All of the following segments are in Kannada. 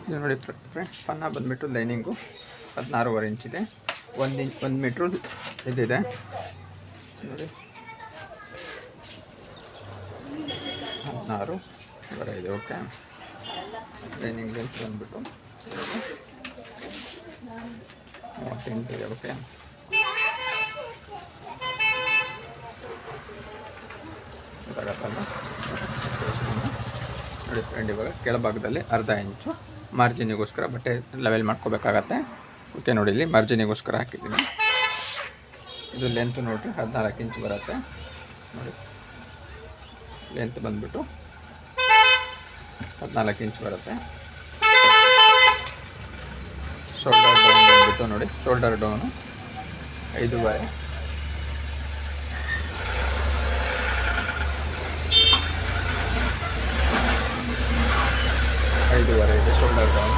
ಇದು ನೋಡಿ ಫ್ರೆಂಡ್ಸ್, ಪನ್ನ ಬಂದುಬಿಟ್ಟು ಲೈನಿಂಗು 16.5 ಇಂಚಿದೆ. 1 ಮೀಟ್ರು ಇದಿದೆ ನೋಡಿ, 16.5 ಇದೆ. ಓಕೆ, ಲೈನಿಂಗ್ ಲೆಂತ್ ಬಂದುಬಿಟ್ಟು 38 ಇದೆ. ಓಕೆ, ಗೊತ್ತಾಗತ್ತಲ್ಲ ನೋಡಿ ಫ್ರೆಂಡ್. ಇವಾಗ ಕೆಳಭಾಗದಲ್ಲಿ ಅರ್ಧ ಇಂಚು ಮಾರ್ಜಿನಿಗೋಸ್ಕರ ಬಟ್ಟೆ ಲೆವೆಲ್ ಮಾಡ್ಕೋಬೇಕಾಗತ್ತೆ. ಓಕೆ ನೋಡಿ, ಇಲ್ಲಿ ಮಾರ್ಜಿನಿಗೋಸ್ಕರ ಹಾಕಿದ್ದೀನಿ. ಇದು ಲೆಂತ್ ನೋಡಿರಿ 14 ಇಂಚ್ ಬರುತ್ತೆ ನೋಡಿ. ಲೆಂತ್ ಬಂದುಬಿಟ್ಟು 14 ಇಂಚ್ ಬರುತ್ತೆ. ಶೋಲ್ಡರ್ ಡೌನ್ ಬಂದುಬಿಟ್ಟು ನೋಡಿ, ಶೋಲ್ಡರ್ ಡೌನು 5.5. ಇದೆ ಶೋಲ್ಡರ್ ಡೌನ್.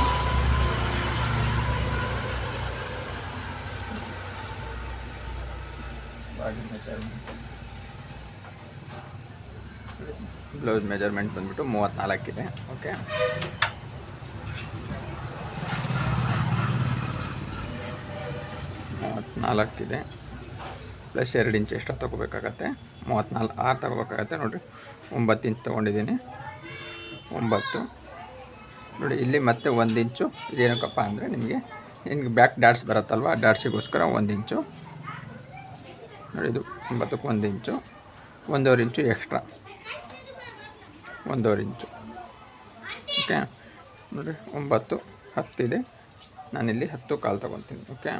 ಬ್ಲೌಸ್ ಮೆಜರ್ಮೆಂಟ್ ಬಂದ್ಬಿಟ್ಟು 34 ಇದೆ. ಓಕೆ, 34 ಇದೆ. ಪ್ಲಸ್ 2 ಇಂಚ್ ಎಕ್ಸ್ಟ್ರಾ ತೊಗೋಬೇಕಾಗತ್ತೆ. 6 ತೊಗೋಬೇಕಾಗತ್ತೆ ನೋಡಿರಿ. 9 ಇಂಚ್ ತೊಗೊಂಡಿದ್ದೀನಿ. 9 ನೋಡಿ. ಇಲ್ಲಿ ಮತ್ತೆ 1 ಇಂಚು ಇದೇನಕ್ಕಪ್ಪ ಅಂದರೆ ನಿಮಗೆ ಬ್ಯಾಕ್ ಡಾಟ್ಸ್ ಬರುತ್ತಲ್ವ, ಡಾಟ್ಸಿಗೋಸ್ಕರ 1 ಇಂಚು ನೋಡಿ. ಇದು 9ಕ್ಕೆ 1 ಇಂಚು, 1.5 ಇಂಚು ಎಕ್ಸ್ಟ್ರಾ, 1.5 ಇಂಚು. ಓಕೆ ನೋಡಿ, 9 10 ಇದೆ. ನಾನಿಲ್ಲಿ 10 ಕಾಲು ತೊಗೊತೀನಿ. ಓಕೆ,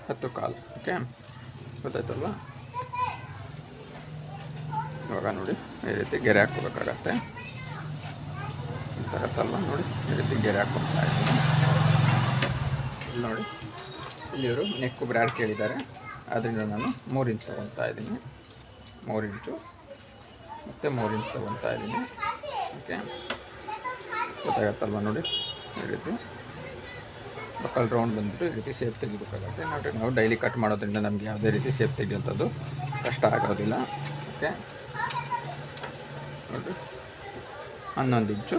10 ಕಾಲು. ಓಕೆ, ಗೊತ್ತಾಯ್ತಲ್ವ? ಇವಾಗ ನೋಡಿ, ಈ ರೀತಿ ಗೆರೆ ಹಾಕ್ಕೋಬೇಕಾಗತ್ತೆ. ಗೊತ್ತಾಗತ್ತಲ್ವ? ನೋಡಿ, ಈ ರೀತಿ ಗೆರೆ ಹಾಕ್ಕೊಳ್ತಾ ಇದ್ದೀನಿ. ಇಲ್ಲಿ ನೋಡಿ, ಇಲ್ಲಿ ಇವರು ನೆಕ್ಕು ಬ್ರ್ಯಾಡ್ ಕೇಳಿದ್ದಾರೆ, ಆದ್ದರಿಂದ ನಾನು 3 ಇಂಚ್ ತೊಗೊತಾ ಇದ್ದೀನಿ. 3 ಇಂಚು ಮತ್ತು 3 ಇಂಚ್ ತೊಗೊತಾ ಇದ್ದೀನಿ. ಓಕೆ, ಗೊತ್ತಾಗತ್ತಲ್ವ? ನೋಡಿ, ಈ ರೀತಿ ಬಕ್ಕಲ್ ರೌಂಡ್ ಬಂದುಬಿಟ್ಟು ಈ ರೀತಿ ಶೇಪ್ ತೆಗಿಬೇಕಾಗತ್ತೆ. ನೋಡಿ, ನಾವು ಡೈಲಿ ಕಟ್ ಮಾಡೋದ್ರಿಂದ ನಮಗೆ ಯಾವುದೇ ರೀತಿ ಶೇಪ್ ತೆಗೆಯುವಂಥದ್ದು ಕಷ್ಟ ಆಗೋದಿಲ್ಲ. ಓಕೆ ನೋಡಿ, 11 ಇಂಚು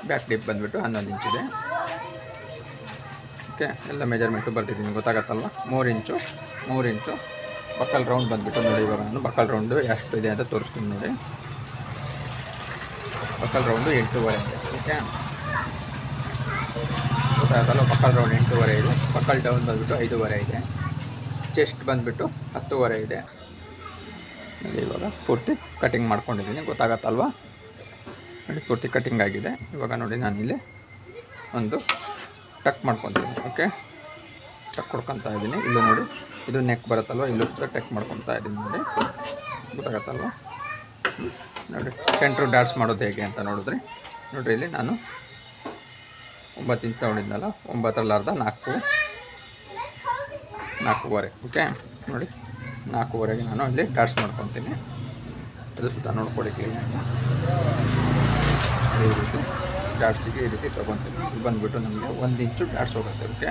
ಬ್ಯಾಕ್ ಡಿಪ್ ಬಂದುಬಿಟ್ಟು 11 ಇಂಚಿದೆ. ಓಕೆ, ಎಲ್ಲ ಮೆಜರ್ಮೆಂಟು ಬರ್ತಿದ್ದೀನಿ, ಗೊತ್ತಾಗತ್ತಲ್ವ? 3 ಇಂಚು ಬಕ್ಕಲ್ ರೌಂಡ್ ಬಂದುಬಿಟ್ಟು ನೋಡಿ. ಇವಾಗ ನಾನು ಬಕ್ಕಲ್ ರೌಂಡು ಎಷ್ಟು ಇದೆ ಅಂತ ತೋರಿಸ್ತೀನಿ ನೋಡಿ. ಬಕ್ಕಲ್ ರೌಂಡು 8.5 ಇದೆ. ಓಕೆ, ಗೊತ್ತಾಗತ್ತಲ್ಲ? ಬಕ್ಕಲ್ ರೌಂಡ್ 8.5 ಇದೆ. ಬಕ್ಕಲ್ ಡೌನ್ ಬಂದುಬಿಟ್ಟು 5.5 ಇದೆ. ಚೆಸ್ಟ್ ಬಂದುಬಿಟ್ಟು 10.5 ಇದೆ. ಇವಾಗ ಪೂರ್ತಿ ಕಟಿಂಗ್ ಮಾಡ್ಕೊಂಡಿದ್ದೀನಿ, ಗೊತ್ತಾಗತ್ತಲ್ವ? ನೋಡಿ, ಪೂರ್ತಿ ಕಟಿಂಗ್ ಆಗಿದೆ. ಇವಾಗ ನೋಡಿ, ನಾನಿಲ್ಲಿ ಒಂದು ಟಕ್ ಮಾಡ್ಕೊತೀನಿ. ಓಕೆ, ಟಕ್ ಕೊಡ್ಕೊತಾ ಇದ್ದೀನಿ. ಇಲ್ಲೂ ನೋಡಿ, ಇದು ನೆಕ್ ಬರುತ್ತಲ್ವ, ಇಲ್ಲೂ ಸುತ್ತ ಟಕ್ ಮಾಡ್ಕೊತಾ ಇದ್ದೀನಿ ನೋಡಿ. ಗೊತ್ತಾಗತ್ತಲ್ವ? ನೋಡಿ, ಸೆಂಟ್ರು ಡಾಟ್ಸ್ ಮಾಡೋದು ಹೇಗೆ ಅಂತ ನೋಡಿದ್ರಿ. ನೋಡಿರಿ, ಇಲ್ಲಿ ನಾನು 9 ಇಂಚ್ ತೊಗೊಂಡಿದ್ನಲ್ಲ, 9ರಲ್ಲಿ ಅರ್ಧ 4.5. ಓಕೆ ನೋಡಿ, 4.5ಗೆ ನಾನು ಇಲ್ಲಿ ಡಾಟ್ಸ್ ಮಾಡ್ಕೊತೀನಿ. ಅದು ಸುತ್ತ ನೋಡ್ಕೊಳ್ಳಿ ಕ್ಲೀನಾಗಿ. ಈ ರೀತಿ ಡಾಟ್ಸಿಗೆ ಈ ರೀತಿ ತೊಗೊತೀನಿ. ಇದು ಬಂದುಬಿಟ್ಟು ನಮಗೆ 1 ಇಂಚು ಡಾಟ್ಸ್ ಹೋಗುತ್ತೆ. ಓಕೆ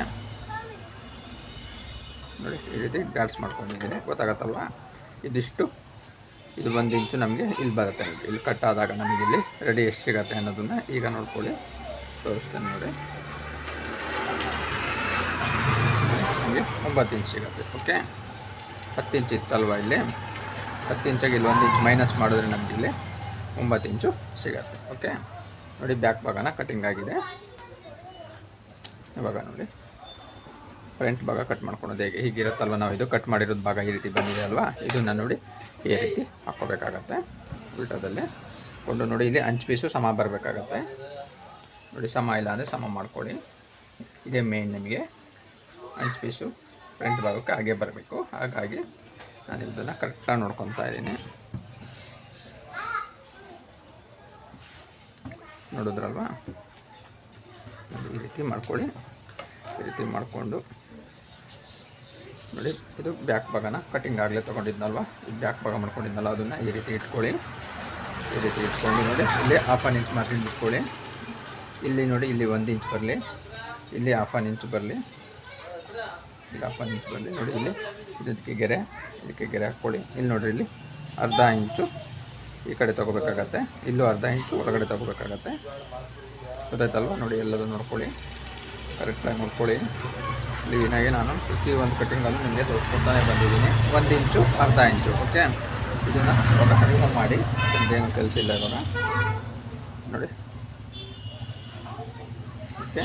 ನೋಡಿ, ಈ ರೀತಿ ಡಾಟ್ಸ್ ಮಾಡ್ಕೊಂಡಿದ್ದೀನಿ, ಗೊತ್ತಾಗತ್ತಲ್ವ? ಇದು 1 ಇಂಚು ನಮಗೆ ಇಲ್ಲಿ ಬರುತ್ತೆ. ಇಲ್ಲಿ ಕಟ್ ಆದಾಗ ನಮಗೆ ಇಲ್ಲಿ ರೆಡಿ ಎಷ್ಟು ಸಿಗುತ್ತೆ ಅನ್ನೋದನ್ನು ಈಗ ನೋಡ್ಕೊಳ್ಳಿ, ತೋರಿಸ್ತೇನೆ ನೋಡಿ. ನಮಗೆ 9 ಇಂಚ್ ಸಿಗುತ್ತೆ. ಓಕೆ, 10 ಇಂಚ್ ಇತ್ತಲ್ವ ಇಲ್ಲಿ, 10 ಇಂಚಾಗಿ ಇಲ್ಲಿ 1 ಇಂಚ್ ಮೈನಸ್ ಮಾಡಿದ್ರೆ ನಮಗೆ ಇಲ್ಲಿ 9 ಇಂಚು ಸಿಗುತ್ತೆ. ಓಕೆ ನೋಡಿ, ಬ್ಯಾಕ್ ಭಾಗನ ಕಟಿಂಗ್ ಆಗಿದೆ. ಇವಾಗ ನೋಡಿ, ಫ್ರಂಟ್ ಭಾಗ ಕಟ್ ಮಾಡ್ಕೊಳೋದು ಹೇಗೆ ಹೀಗಿರುತ್ತಲ್ವ, ನಾವು ಇದು ಕಟ್ ಮಾಡಿರೋದು ಭಾಗ ಈ ರೀತಿ ಬಂದಿದೆ ಅಲ್ವಾ, ಇದನ್ನು ನೋಡಿ ಈ ರೀತಿ ಹಾಕ್ಕೋಬೇಕಾಗತ್ತೆ. ಉಲ್ಟದಲ್ಲಿ ಕೊಂಡು ನೋಡಿ, ಇಲ್ಲಿ ಅಂಚು ಪೀಸು ಸಮ ಬರಬೇಕಾಗತ್ತೆ ನೋಡಿ. ಸಮ ಇಲ್ಲ ಅಂದರೆ ಸಮ ಮಾಡ್ಕೊಳ್ಳಿ. ಇದೇ ಮೇನ್ ನಿಮಗೆ ಅಂಚು ಪೀಸು ಫ್ರಂಟ್ ಭಾಗಕ್ಕೆ ಹಾಗೆ ಬರಬೇಕು. ಹಾಗಾಗಿ ನಾನು ಇದನ್ನು ಕರೆಕ್ಟಾಗಿ ನೋಡ್ಕೊತಾ ಇದ್ದೀನಿ. ನೋಡಿದ್ರಲ್ವ? ಈ ರೀತಿ ಮಾಡ್ಕೊಳ್ಳಿ. ಈ ರೀತಿ ಮಾಡಿಕೊಂಡು ನೋಡಿ, ಇದು ಬ್ಯಾಕ್ ಭಾಗನ ಕಟಿಂಗ್ ಆಗಲೇ ತೊಗೊಂಡಿದ್ನಲ್ವ, ಈ ಬ್ಯಾಕ್ ಭಾಗ ಮಾಡ್ಕೊಂಡಿದ್ನಲ್ಲ, ಅದನ್ನು ಈ ರೀತಿ ಇಟ್ಕೊಳ್ಳಿ. ಈ ರೀತಿ ಇಟ್ಕೊಂಡು ನೋಡಿ, ಇಲ್ಲಿ 1/2 ಇಂಚ್ ಮಾರ್ಜಿನ್ ಇಟ್ಕೊಳ್ಳಿ. ಇಲ್ಲಿ ನೋಡಿ, ಇಲ್ಲಿ 1 ಇಂಚ್ ಬರಲಿ, ಇಲ್ಲಿ 1/2 ಇಂಚ್ ಬರಲಿ, ಇಲ್ಲಿ 1/2 ಇಂಚ್ ಬರಲಿ ನೋಡಿ. ಇಲ್ಲಿ ಇದಕ್ಕೆ ಗೆರೆ ಹಾಕ್ಕೊಳ್ಳಿ. ಇಲ್ಲಿ ನೋಡಿರಿ, ಇಲ್ಲಿ ಅರ್ಧ ಇಂಚು ಈ ಕಡೆ ತೊಗೋಬೇಕಾಗತ್ತೆ, ಇಲ್ಲೂ ಅರ್ಧ ಇಂಚು ಹೊರಗಡೆ ತೊಗೋಬೇಕಾಗತ್ತೆ. ಗೊತ್ತಾಯ್ತಲ್ವ? ನೋಡಿ ಎಲ್ಲದೂ ನೋಡ್ಕೊಳ್ಳಿ, ಕರೆಕ್ಟಾಗಿ ನೋಡ್ಕೊಳ್ಳಿ. ಕ್ಲೀನಾಗಿ ನಾನು ಪ್ರತಿಯೊಂದು ಕಟ್ಟಿಂಗಲ್ಲೂ ನಿಮಗೆ ತೋರಿಸ್ಕೊತಾನೆ ಬಂದಿದ್ದೀನಿ. 1 ಇಂಚು ಅರ್ಧ ಇಂಚು. ಓಕೆ, ಇದನ್ನು ಇವಾಗ ರಿಮೂವ್ ಮಾಡಿ, ಏನು ಕೆಲಸ ಇಲ್ಲ ಇವಾಗ ನೋಡಿ. ಓಕೆ,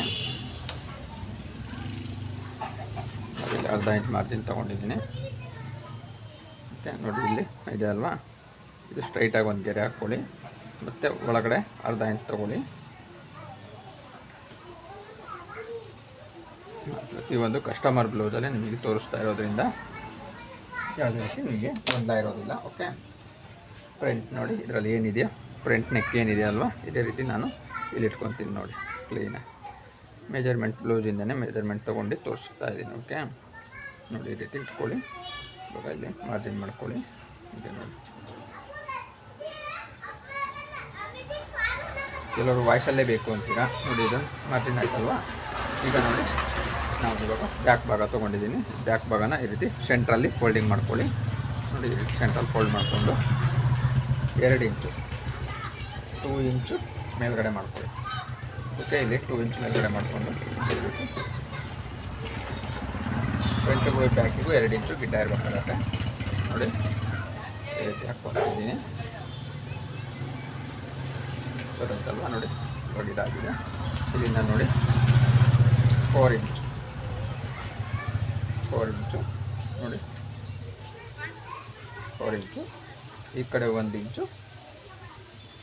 ಇಲ್ಲಿ ಅರ್ಧ ಇಂಚ್ ಮಾರ್ಜಿನ್ ತೊಗೊಂಡಿದ್ದೀನಿ. ಓಕೆ, ನೋಡಿ ಇಲ್ಲಿ ಇದೆ ಅಲ್ವಾ, ಇದು ಸ್ಟ್ರೈಟಾಗಿ ಒಂದು ಗೆರೆ ಹಾಕ್ಕೊಳ್ಳಿ, ಮತ್ತು ಒಳಗಡೆ ಅರ್ಧ ಇಂಚ್ ತೊಗೊಳ್ಳಿ. ಪ್ರತಿಯೊಂದು ಕಸ್ಟಮರ್ ಬ್ಲೌಸಲ್ಲೇ ನಿಮಗೆ ತೋರಿಸ್ತಾ ಇರೋದ್ರಿಂದ ಯಾವುದೇ ರೀತಿ ನಿಮಗೆ ಗೊಂದಲ ಇರೋದಿಲ್ಲ. ಓಕೆ, ಫ್ರಂಟ್ ನೋಡಿ, ಇದರಲ್ಲಿ ಏನಿದೆಯೋ ಫ್ರಂಟ್ ನೆಕ್ ಏನಿದೆ ಅಲ್ವಾ, ಇದೇ ರೀತಿ ನಾನು ಇಲ್ಲಿ ಇಟ್ಕೊತೀನಿ ನೋಡಿ ಕ್ಲೀನಾಗಿ. ಮೆಜರ್ಮೆಂಟ್ ಬ್ಲೌಸಿಂದನೇ ಮೆಜರ್ಮೆಂಟ್ ತೊಗೊಂಡು ತೋರಿಸ್ತಾ ಇದ್ದೀನಿ. ಓಕೆ, ನೋಡಿ ಈ ರೀತಿ ಇಟ್ಕೊಳ್ಳಿ. ಇವಾಗ ಇಲ್ಲಿ ಮಾರ್ಜಿನ್ ಮಾಡ್ಕೊಳ್ಳಿ. ಓಕೆ, ನೋಡಿ ಕೆಲವರು ವಾಯ್ಸಲ್ಲೇ ಬೇಕು ಅಂತೀರಾ. ನೋಡಿ ಇದು ಮಾರ್ಜಿನ್ ಆಯ್ತಲ್ವಾ. ಈಗ ನೋಡಿ ನಾವು ಇವಾಗ ಬ್ಯಾಕ್ ಭಾಗ ತೊಗೊಂಡಿದ್ದೀನಿ. ಬ್ಯಾಕ್ ಭಾಗನ ಈ ರೀತಿ ಸೆಂಟ್ರಲ್ಲಿ ಫೋಲ್ಡಿಂಗ್ ಮಾಡ್ಕೊಳ್ಳಿ. ನೋಡಿ ಈ ರೀತಿ ಸೆಂಟ್ರಲ್ಲಿ ಫೋಲ್ಡ್ ಮಾಡಿಕೊಂಡು 2 ಇಂಚು 2 ಇಂಚು ಮೇಲ್ಗಡೆ ಮಾಡ್ಕೊಳ್ಳಿ. ಓಕೆ, ಇಲ್ಲಿ 2 ಇಂಚ್ ಮೇಲ್ಗಡೆ ಮಾಡಿಕೊಂಡು ಈ ರೀತಿ ಫ್ರಂಟಿಗೂ ಬ್ಯಾಕಿಗೂ 2 ಇಂಚು ಗಿಡ್ಡ ಇರಬೇಕಾಗತ್ತೆ. ನೋಡಿ ಈ ರೀತಿ ಹಾಕ್ಕೊಂಡಿದ್ದೀನಿ. ಗೊತ್ತಾಯ್ತಲ್ವ? ನೋಡಿ ಇವಾಗ ಇದಾಗಿದೆ. ಇಲ್ಲಿಂದ ನೋಡಿ 4 ಇಂಚು ನೋಡಿ, 4 ಇಂಚು ಈ ಕಡೆ 1 ಇಂಚು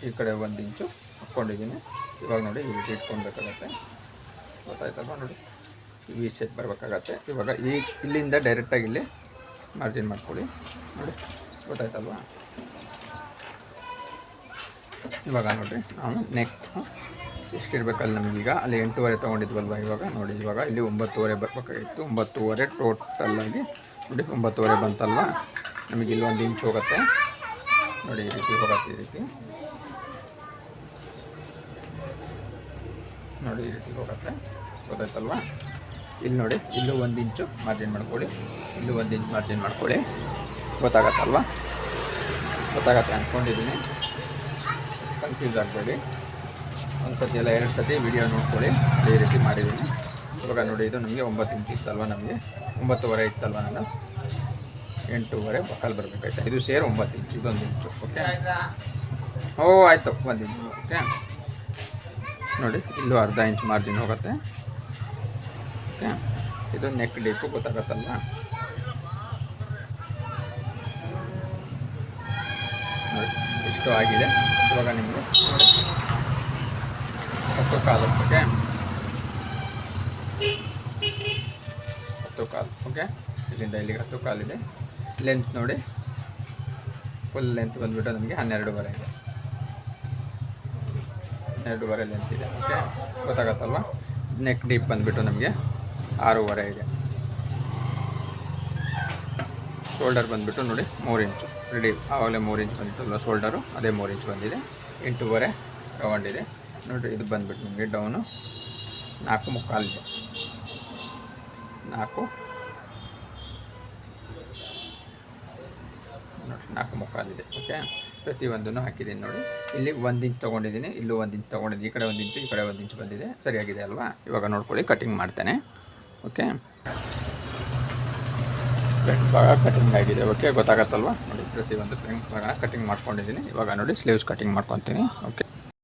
ಈ ಕಡೆ 1 ಇಂಚು ಹಾಕ್ಕೊಂಡಿದ್ದೀನಿ. ಇವಾಗ ನೋಡಿ ಈ ರೀತಿ ಇಟ್ಕೊಳ್ಬೇಕಾಗತ್ತೆ. ಗೊತ್ತಾಯ್ತಲ್ವ? ನೋಡಿ ವಿ ಶೇಪ್ ಬರಬೇಕಾಗತ್ತೆ. ಇವಾಗ ಇಲ್ಲಿಂದ ಡೈರೆಕ್ಟಾಗಿ ಇಲ್ಲಿ ಮಾರ್ಜಿನ್ ಮಾಡ್ಕೊಳ್ಳಿ. ನೋಡಿ ಗೊತ್ತಾಯ್ತಲ್ವ? ಇವಾಗ ನೋಡಿರಿ, ನಾವು ನೆಕ್ ಎಷ್ಟಿರಬೇಕಲ್ಲ ನಮಗೀಗ, ಅಲ್ಲಿ 8.5 ತೊಗೊಂಡಿದ್ವಲ್ವ. ಇವಾಗ ನೋಡಿ, ಇವಾಗ ಇಲ್ಲಿ 9.5 ಬರಬೇಕಾಗಿತ್ತು. 9.5 ಟೋಟಲ್ಲಾಗಿ ನೋಡಿ 9.5 ಬಂತಲ್ವ. ನಮಗೆ ಇಲ್ಲಿ 1 ಇಂಚ್ ಹೋಗುತ್ತೆ ನೋಡಿ, ಈ ರೀತಿ ಹೋಗುತ್ತೆ. ಈ ರೀತಿ ನೋಡಿ, ಈ ರೀತಿ ಹೋಗುತ್ತೆ. ಗೊತ್ತಾಯ್ತಲ್ವ? ಇಲ್ಲಿ ನೋಡಿ, ಇಲ್ಲೂ 1 ಇಂಚು ಮಾರ್ಜಿನ್ ಮಾಡ್ಕೊಳ್ಳಿ, ಇಲ್ಲೂ 1 ಇಂಚ್ ಮಾರ್ಜಿನ್ ಮಾಡ್ಕೊಳ್ಳಿ. ಗೊತ್ತಾಗತ್ತಲ್ವ? ಗೊತ್ತಾಗತ್ತೆ ಅಂದ್ಕೊಂಡಿದ್ದೀನಿ. ಕನ್ಫ್ಯೂಸ್ ಆಗಬೇಡಿ. ಒಂದು ಸತಿ ಎಲ್ಲ 2 ಸತಿ ವಿಡಿಯೋ ನೋಡ್ಕೊಳ್ಳಿ. ಅದೇ ರೀತಿ ಮಾಡಿದ್ದೀನಿ. ಇವಾಗ ನೋಡಿ, ಇದು ನಮಗೆ 9 ಇಂಚ್ ಇತ್ತಲ್ವ, ನಮಗೆ 9.5 ಇತ್ತಲ್ವ, ನಾನು 8.5 ಬಕ್ಕಲ್ ಬರಬೇಕಾಯ್ತು. ಇದು ಸೇರಿ 9 ಇಂಚು, ಇದೊಂದು ಇಂಚು. ಓಕೆ, ಆಯಿತು, 1 ಇಂಚು. ಓಕೆ, ನೋಡಿ ಇಲ್ಲೂ ಅರ್ಧ ಇಂಚ್ ಮಾರ್ಜಿನ್ ಹೋಗುತ್ತೆ. ಓಕೆ, ಇದು ನೆಕ್ ಡೀಪು. ಗೊತ್ತಾಗತ್ತಲ್ವ? ನೋಡಿ ಇಷ್ಟು ಆಗಿದೆ. ಇವಾಗ ನಿಮಗೆ ನೋಡಿ 10 ಕಾಲು. ಓಕೆ, 10 ಕಾಲು. ಓಕೆ, ಇಲ್ಲಿಂದ ಇಲ್ಲಿಗೆ 10 ಕಾಲಿದೆ. ಲೆಂತ್ ನೋಡಿ, ಫುಲ್ ಲೆಂತ್ ಬಂದುಬಿಟ್ಟು ನಮಗೆ 12.5 ಇದೆ. 12.5 ಲೆಂತ್ ಇದೆ. ಓಕೆ, ಗೊತ್ತಾಗತ್ತಲ್ವ? ನೆಕ್ ಡೀಪ್ ಬಂದುಬಿಟ್ಟು ನಮಗೆ 6.5 ಇದೆ. ಶೋಲ್ಡರ್ ಬಂದುಬಿಟ್ಟು ನೋಡಿ 3 ಇಂಚು ರೆಡಿ. ಆವಾಗಲೇ 3 ಇಂಚ್ ಬಂದಿತ್ತಲ್ವ ಶೋಲ್ಡರು, ಅದೇ 3 ಇಂಚ್ ಬಂದಿದೆ. 8.5 ರೌಂಡ್ ಇದೆ. ನೋಡಿರಿ, ಇದು ಬಂದುಬಿಟ್ಟು ನಿಮಗೆ ಡೌನು 4.25 ಇದೆ. 4.25 ಇದೆ. ಓಕೆ, ಪ್ರತಿಯೊಂದನ್ನು ಹಾಕಿದ್ದೀನಿ ನೋಡಿ. ಇಲ್ಲಿ 1 ಇಂಚ್ ತೊಗೊಂಡಿದ್ದೀನಿ, ಇಲ್ಲೂ 1 ಇಂಚ್ ತೊಗೊಂಡಿದ್ದೀನಿ. ಈ ಕಡೆ 1 ಇಂಚು, ಈ ಕಡೆ 1 ಇಂಚ್ ಬಂದಿದೆ. ಸರಿಯಾಗಿದೆ ಅಲ್ವಾ? ಇವಾಗ ನೋಡ್ಕೊಳ್ಳಿ, ಕಟಿಂಗ್ ಮಾಡ್ತೇನೆ. ಓಕೆ, ಫ್ರಂಟ್ ಭಾಗ ಕಟಿಂಗ್ ಆಗಿದೆ. ಓಕೆ, ಗೊತ್ತಾಗತ್ತಲ್ವ? ನೋಡಿ ಪ್ರತಿಯೊಂದು ಫ್ರಂಟ್ ಭಾಗ ಕಟಿಂಗ್ ಮಾಡ್ಕೊಂಡಿದ್ದೀನಿ. ಇವಾಗ ನೋಡಿ ಸ್ಲೀವ್ಸ್ ಕಟಿಂಗ್ ಮಾಡ್ಕೊತೀನಿ. ಓಕೆ,